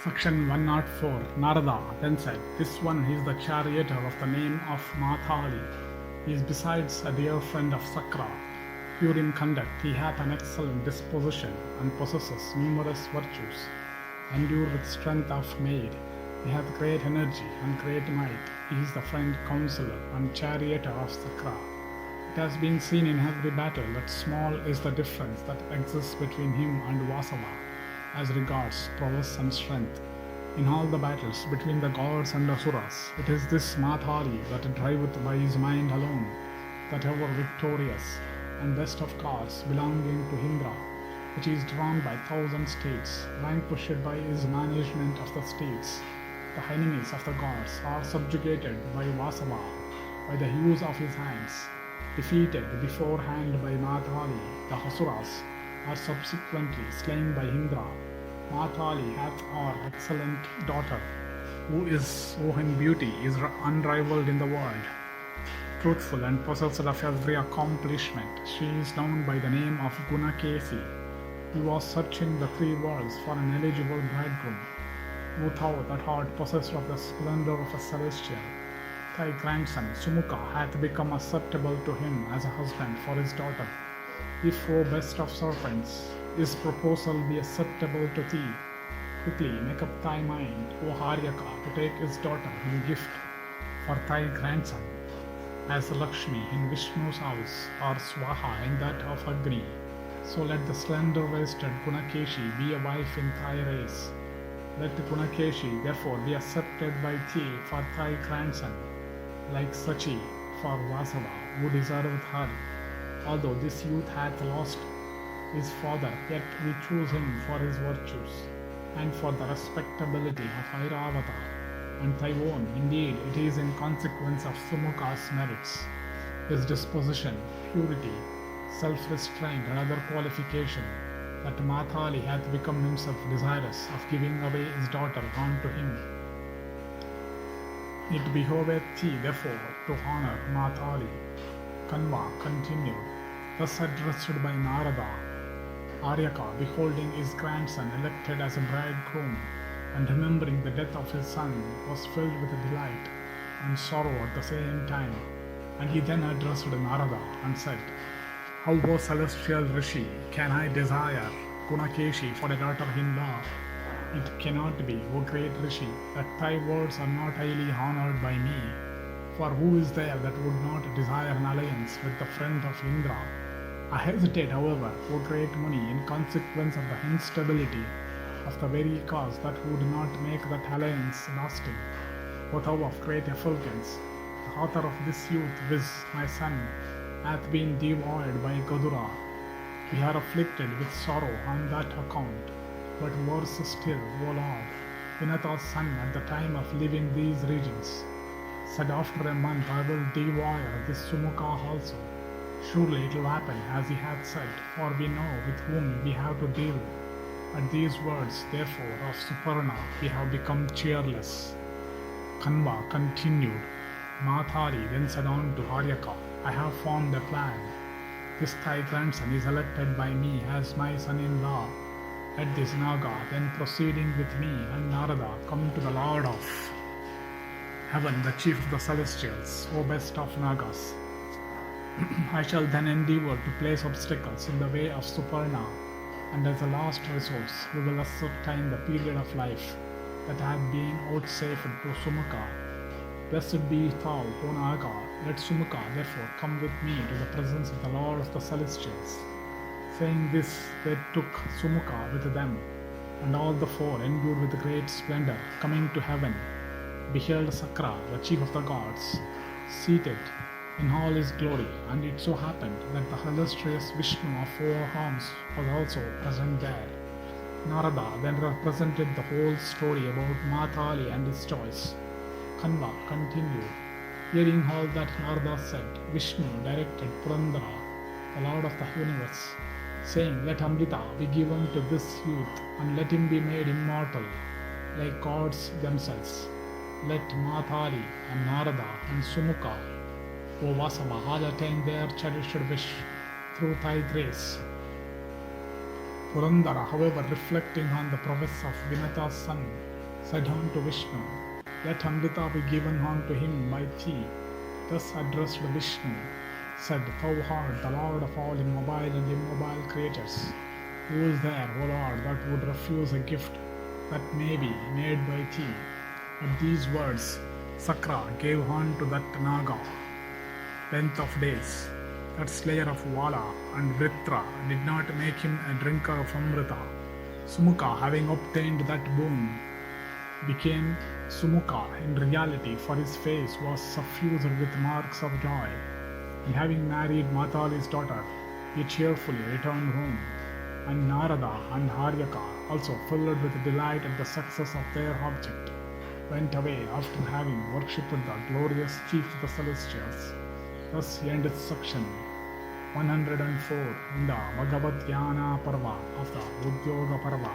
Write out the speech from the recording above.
Section 104. Narada then said, "This one is the charioteer of the name of Matali. He is besides a dear friend of Sakra. Pure in conduct, he hath an excellent disposition and possesses numerous virtues. Endued with strength of maid, he hath great energy and great might. He is the friend, counsellor, and charioteer of Sakra. It has been seen in every battle that small is the difference that exists between him and Vasava as regards prowess and strength. In all the battles between the gods and asuras, it is this Matali that driveth by his mind alone, that ever victorious, and best of cars belonging to Indra, which is drawn by thousand steeds, vanquished by his management of the steeds. The enemies of the gods are subjugated by Vasava, by the use of his hands. Defeated beforehand by Matali, the asuras are subsequently slain by Indra. Matali hath our excellent daughter, who in beauty is unrivaled in the world. Truthful and possessed of every accomplishment, she is known by the name of Gunakesi. He was searching the three worlds for an eligible bridegroom, who thou that art possessed of the splendor of a celestial. Thy grandson Sumukha hath become acceptable to him as a husband for his daughter. If, O best of serpents, his proposal be acceptable to thee, quickly make up thy mind, O Haryaka, to take his daughter in gift for thy grandson, as Lakshmi in Vishnu's house, or Swaha in that of Agni. So let the slender-waisted Gunakeshi be a wife in thy race. Let Gunakeshi therefore be accepted by thee for thy grandson, like Sachi for Vasava, who deserveth her. Although this youth hath lost his father, yet we choose him for his virtues, and for the respectability of Airavata, and thy own. Indeed, it is in consequence of Sumukha's merits, his disposition, purity, self-restraint, and other qualification, that Matali hath become himself desirous of giving away his daughter unto him. It behoveth thee, therefore, to honor Matali. Kanva continued, thus addressed by Narada. Aryaka, beholding his grandson elected as a bridegroom, and remembering the death of his son, was filled with delight and sorrow at the same time. And he then addressed Narada and said, How, O celestial Rishi, can I desire Gunakeshi for a daughter-in-law? It cannot be, O great Rishi, that thy words are not highly honored by me. For who is there that would not desire an alliance with the friend of Indra? I hesitate, however, O great Muni, in consequence of the instability of the very cause that would not make that alliance lasting. O thou of great effulgence, the author of this youth, viz. My son, hath been devoured by Gadura. We are afflicted with sorrow on that account. But worse still, O Lord, Vinata's son at the time of leaving these regions said, After a month I will devour this Sumukha also. Surely it will happen as he hath said, for we know with whom we have to deal. At these words, therefore, of Suparna we have become cheerless. Kanva continued. Matali then said on to Haryaka, I have formed a plan. This thy grandson is elected by me as my son-in-law. Let this Naga, then proceeding with me and Narada, come to the Lord of Heaven, the chief of the celestials, O best of Nagas. I shall then endeavor to place obstacles in the way of Suparna, and as a last resource we will ascertain the period of life that hath been vouchsafed to Sumukha. Blessed be thou, O Naga. Let Sumukha therefore come with me to the presence of the Lord of the celestials. Saying this, they took Sumukha with them, and all the four, endued with great splendor, coming to heaven, beheld Sakra, the chief of the gods, seated in all his glory. And it so happened that the illustrious Vishnu of 4 arms was also present there. Narada then represented the whole story about Matali and his choice. Kanva continued. Hearing all that Narada said, Vishnu directed Purandara, the Lord of the universe, saying, Let Amrita be given to this youth, and let him be made immortal, like gods themselves. Let Matali and Narada and Sumukha, O Vasava, all attain their cherished wish through thy grace. Purandara, however, reflecting on the prowess of Vinata's son, said unto Vishnu, "Let Amrita be given unto him by thee." Thus addressed Vishnu, said, "Thou art the Lord of all immobile and immobile creatures. Who is there, O Lord, that would refuse a gift that may be made by thee?" At these words, Sakra gave unto that Naga length of days. That slayer of Vala and Vritra did not make him a drinker of Amrita. Sumukha, having obtained that boon, became Sumukha in reality, for his face was suffused with marks of joy. And having married Matali's daughter, he cheerfully returned home. And Narada and Haryaka, also filled with delight at the success of their object, went away after having worshipped the glorious chief of the celestials. Thus ended section 104 in the Bhagavat Yana Parva of the Udyoga Parva.